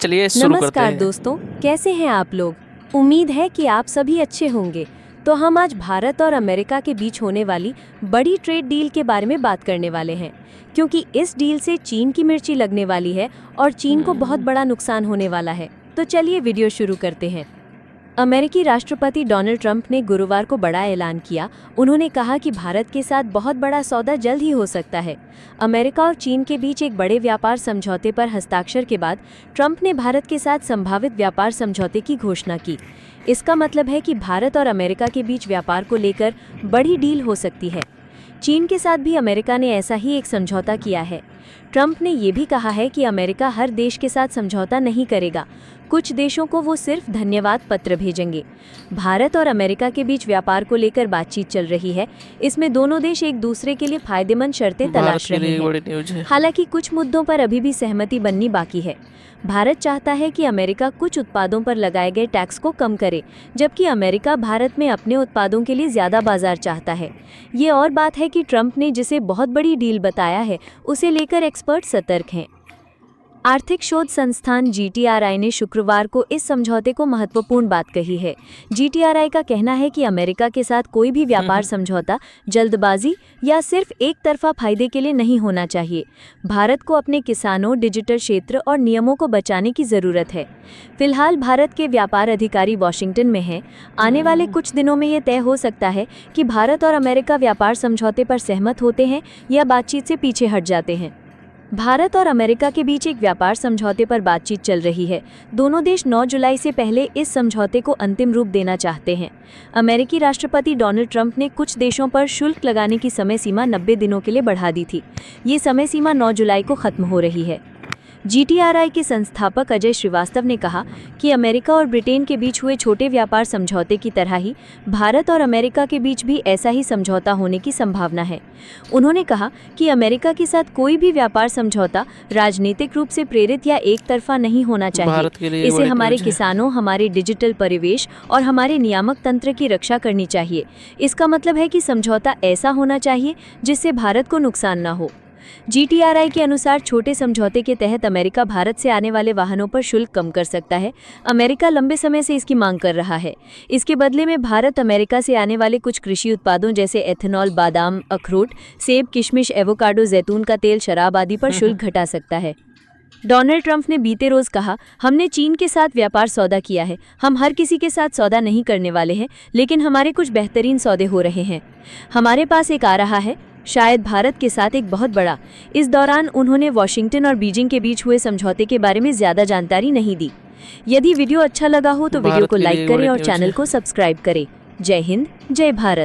चलिए शुरू करते नमस्कार हैं। दोस्तों, कैसे हैं आप लोग। उम्मीद है कि आप सभी अच्छे होंगे। तो हम आज भारत और अमेरिका के बीच होने वाली बड़ी ट्रेड डील के बारे में बात करने वाले हैं, क्योंकि इस डील से चीन की मिर्ची लगने वाली है और चीन को बहुत बड़ा नुकसान होने वाला है। तो चलिए वीडियो शुरू करते हैं। अमेरिकी राष्ट्रपति डोनाल्ड ट्रंप ने गुरुवार को बड़ा ऐलान किया। उन्होंने कहा कि भारत के साथ बहुत बड़ा सौदा जल्द ही हो सकता है। अमेरिका और चीन के बीच एक बड़े व्यापार समझौते पर हस्ताक्षर के बाद ट्रंप ने भारत के साथ संभावित व्यापार समझौते की घोषणा की। इसका मतलब है कि भारत और अमेरिका के बीच व्यापार को लेकर बड़ी डील हो सकती है। चीन के साथ भी अमेरिका ने ऐसा ही एक समझौता किया है। ट्रंप ने ये भी कहा है कि अमेरिका हर देश के साथ समझौता नहीं करेगा, कुछ देशों को वो सिर्फ धन्यवाद पत्र भेजेंगे। भारत और अमेरिका के बीच व्यापार को लेकर बातचीत चल रही है। इसमें दोनों देश एक दूसरे के लिए फायदेमंद शर्तें तलाश रहे हैं। हालांकि कुछ मुद्दों पर अभी भी सहमति बननी बाकी है। भारत चाहता है कि अमेरिका कुछ उत्पादों पर लगाए गए टैक्स को कम करे, जबकि अमेरिका भारत में अपने उत्पादों के लिए ज़्यादा बाजार चाहता है। ये और बात है कि ट्रंप ने जिसे बहुत बड़ी डील बताया है, उसे लेकर एक्सपर्ट सतर्क हैं। आर्थिक शोध संस्थान GTRI ने शुक्रवार को इस समझौते को महत्वपूर्ण बात कही है। GTRI का कहना है कि अमेरिका के साथ कोई भी व्यापार समझौता जल्दबाजी या सिर्फ एक तरफा फायदे के लिए नहीं होना चाहिए। भारत को अपने किसानों, डिजिटल क्षेत्र और नियमों को बचाने की ज़रूरत है। फिलहाल भारत के व्यापार अधिकारी वॉशिंगटन में हैं। आने वाले कुछ दिनों में ये तय हो सकता है कि भारत और अमेरिका व्यापार समझौते पर सहमत होते हैं या बातचीत से पीछे हट जाते हैं। भारत और अमेरिका के बीच एक व्यापार समझौते पर बातचीत चल रही है। दोनों देश 9 जुलाई से पहले इस समझौते को अंतिम रूप देना चाहते हैं। अमेरिकी राष्ट्रपति डोनाल्ड ट्रंप ने कुछ देशों पर शुल्क लगाने की समय सीमा 90 दिनों के लिए बढ़ा दी थी। ये समय सीमा 9 जुलाई को खत्म हो रही है। GTRI के संस्थापक अजय श्रीवास्तव ने कहा कि अमेरिका और ब्रिटेन के बीच हुए छोटे व्यापार समझौते की तरह ही भारत और अमेरिका के बीच भी ऐसा ही समझौता होने की संभावना है। उन्होंने कहा कि अमेरिका के साथ कोई भी व्यापार समझौता राजनीतिक रूप से प्रेरित या एक तरफा नहीं होना चाहिए। इसे हमारे किसानों, हमारे डिजिटल परिवेश और हमारे नियामक तंत्र की रक्षा करनी चाहिए। इसका मतलब है कि समझौता ऐसा होना चाहिए जिससे भारत को नुकसान न हो। GTRI के अनुसार छोटे समझौते के तहत अमेरिका भारत से आने वाले वाहनों पर शुल्क कम कर सकता है। अमेरिका लंबे समय से इसकी मांग कर रहा है। इसके बदले में भारत अमेरिका से आने वाले कुछ कृषि उत्पादों जैसे एथेनॉल, बादाम, अखरोट, सेब, किशमिश, एवोकाडो, जैतून का तेल, शराब आदि पर शुल्क घटा सकता है। डोनाल्ड ट्रंप ने बीते रोज कहा, हमने चीन के साथ व्यापार सौदा किया है। हम हर किसी के साथ सौदा नहीं करने वाले हैं, लेकिन हमारे कुछ बेहतरीन सौदे हो रहे हैं। हमारे पास एक आ रहा है, शायद भारत के साथ एक बहुत बड़ा। इस दौरान उन्होंने वॉशिंगटन और बीजिंग के बीच हुए समझौते के बारे में ज़्यादा जानकारी नहीं दी। यदि वीडियो अच्छा लगा हो तो वीडियो को लाइक करें और चैनल को सब्सक्राइब करें। जय हिंद, जय भारत।